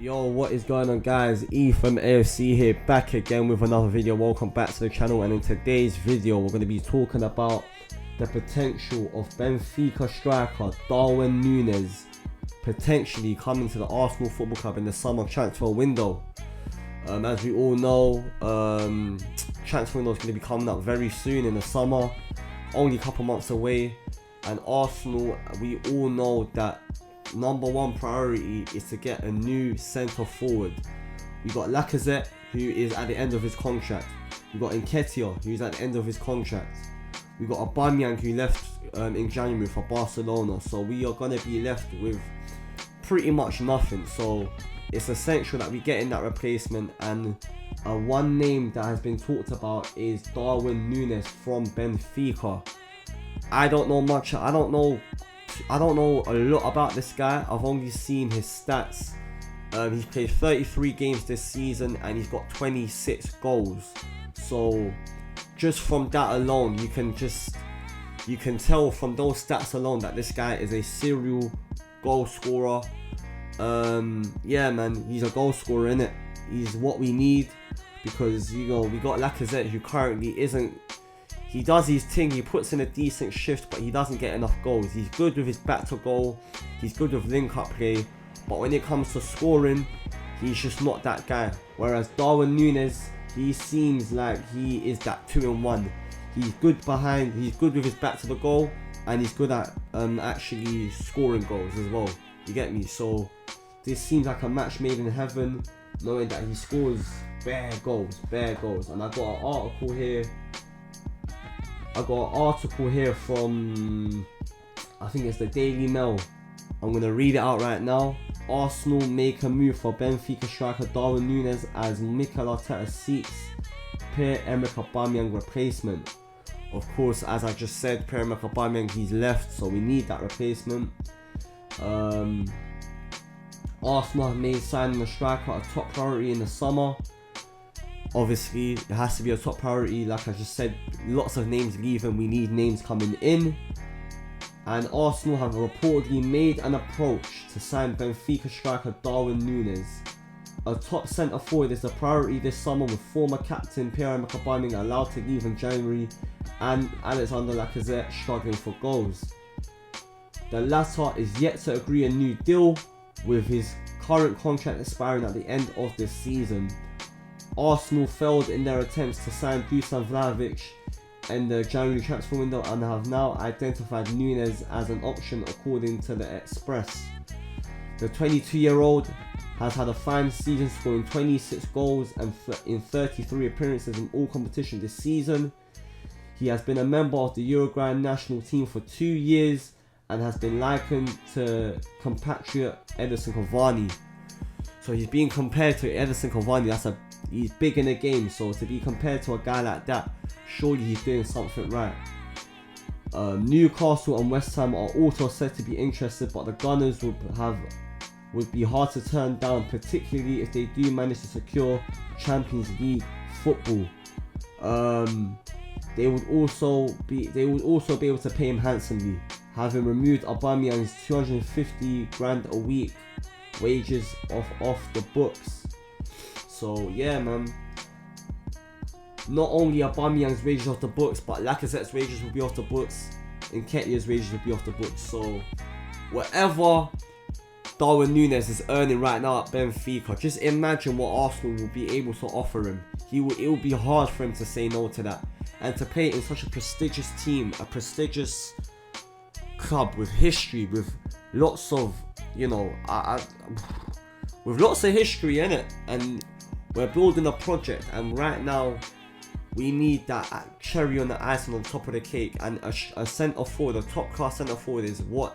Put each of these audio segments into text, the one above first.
Yo, what is going on, guys? E from AFC here, back again with another video. Welcome back to the channel, and in today's video we're going to be talking about the potential of Benfica striker DARWIN NUNEZ potentially coming to the Arsenal Football Club in the summer transfer window. As we all know, transfer window is going to be coming up very soon in the summer, only a couple months away, and Arsenal, we all know that number one priority is to get a new centre forward. We got Lacazette, who is at the end of his contract. We got Nketiah, who's at the end of his contract. We got Aubameyang, who left in January for Barcelona. So we are going to be left with pretty much nothing. So it's essential that we get in that replacement. And one name that has been talked about is DARWIN NUNEZ from Benfica. I don't know much. I don't know a lot about this guy. I've only seen his stats. He's played 33 games this season and he's got 26 goals. So just from that alone, you can tell from those stats alone that this guy is a serial goal scorer. Yeah, man, he's a goal scorer, innit? He's what we need, because we got Lacazette, who currently isn't. He does his thing, he puts in a decent shift, but he doesn't get enough goals. He's good with his back to goal, he's good with link-up play, but when it comes to scoring, he's just not that guy. Whereas DARWIN NUNEZ, he seems like he is that 2-in-1. He's good behind, he's good with his back to the goal, and he's good at actually scoring goals as well. You get me? So this seems like a match made in heaven, knowing that he scores bare goals. And I got an article here. From, I think it's the Daily Mail. I'm going to read it out right now. Arsenal make a move for Benfica striker DARWIN NUNEZ as Mikel Arteta seeks Pierre-Emerick Aubameyang replacement. Of course, as I just said, Pierre-Emerick Aubameyang, he's left, so we need that replacement. Arsenal have made signing the striker a top priority in the summer. Obviously, it has to be a top priority. Like I just said, lots of names leaving, we need names coming in. And Arsenal have reportedly made an approach to sign Benfica striker DARWIN NUNEZ. A top centre forward is a priority this summer, with former captain Pierre-Emerick Aubameyang allowed to leave in January and Alexander Lacazette struggling for goals. The latter is yet to agree a new deal, with his current contract expiring at the end of this season. Arsenal failed in their attempts to sign Dusan Vlahovic in the January transfer window and have now identified NUNEZ as an option, according to the Express. The 22-year-old has had a fine season, scoring 26 goals and in 33 appearances in all competitions this season. He has been a member of the Uruguayan national team for 2 years and has been likened to compatriot Edinson Cavani. So he's being compared to Edinson Cavani. He's big in the game, so to be compared to a guy like that, surely he's doing something right. Newcastle and West Ham are also said to be interested, but the Gunners would be hard to turn down, particularly if they do manage to secure Champions League football. They would also be able to pay him handsomely, having removed Aubameyang's 250 grand a week wages off the books. So yeah, man, not only Aubameyang's wages off the books, but Lacazette's wages will be off the books, and Nketiah's wages will be off the books. So whatever DARWIN NUNEZ is earning right now at Benfica, just imagine what Arsenal will be able to offer him. It will be hard for him to say no to that, and to play in such a prestigious team, a prestigious club with history, with lots of, with lots of history in it. And we're building a project, and right now we need that cherry on the icing on top of the cake, and a centre forward, a top class centre forward, is what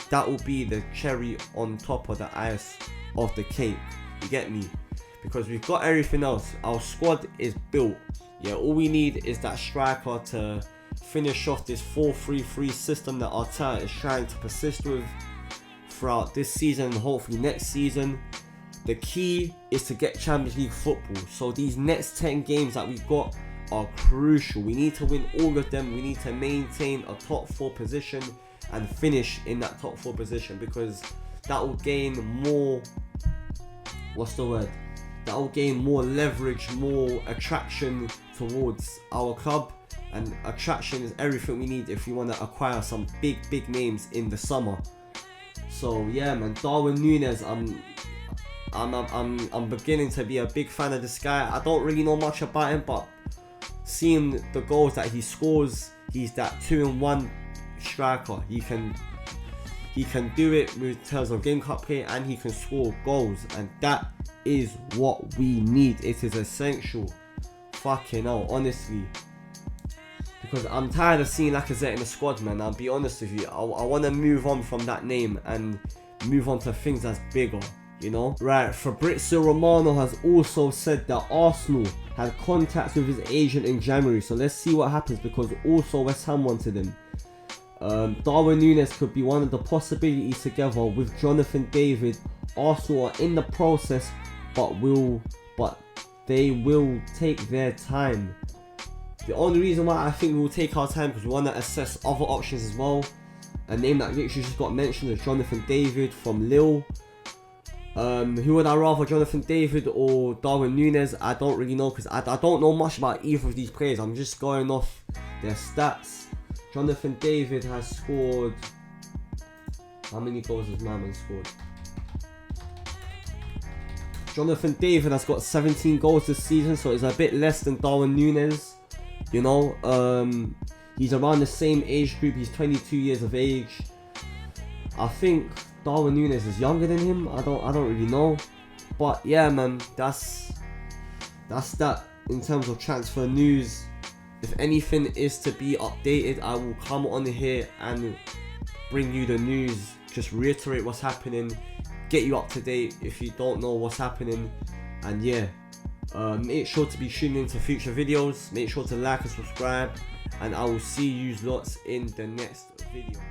that will be, the cherry on top of the ice of the cake. You get me? Because we've got everything else. Our squad is built. Yeah, all we need is that striker to finish off this 4-3-3 system that Arteta is trying to persist with throughout this season and hopefully next season. The key is to get Champions League football. So these next 10 games that we've got are crucial. We need to win all of them. We need to maintain a top 4 position and finish in that top 4 position, because that will gain more what's the word? That will gain more leverage, more attraction towards our club. And attraction is everything we need if we want to acquire some big names in the summer. So yeah, man, Darwin Núñez, I'm beginning to be a big fan of this guy. I don't really know much about him, but seeing the goals that he scores, he's that 2-in-1 striker. He can do it in terms of game cup play, and he can score goals, and that is what we need. It is essential. Fucking hell, honestly. Because I'm tired of seeing Lacazette in the squad, man. I'll be honest with you. I want to move on from that name and move on to things that's bigger, you know? Right, Fabrizio Romano has also said that Arsenal had contacts with his agent in January. So let's see what happens, because also West Ham wanted him. Darwin Núñez could be one of the possibilities together with Jonathan David. Arsenal are in the process, but they will take their time. The only reason why I think we will take our time, because we want to assess other options as well. A name that literally just got mentioned is Jonathan David from Lille. Who would I rather, Jonathan David or Darwin Núñez? I don't really know, because I don't know much about either of these players. I'm just going off their stats. Jonathan David has scored... How many goals has my man scored? Jonathan David has got 17 goals this season, so it's a bit less than Darwin Núñez. You know, he's around the same age group. He's 22 years of age. I think Darwin Núñez is younger than him. I don't really know. But yeah, man, that's that in terms of transfer news. If anything is to be updated, I will come on here and bring you the news. Just reiterate what's happening, get you up to date if you don't know what's happening. And yeah, make sure to be tuning into future videos. Make sure to like and subscribe, and I will see you lots in the next video.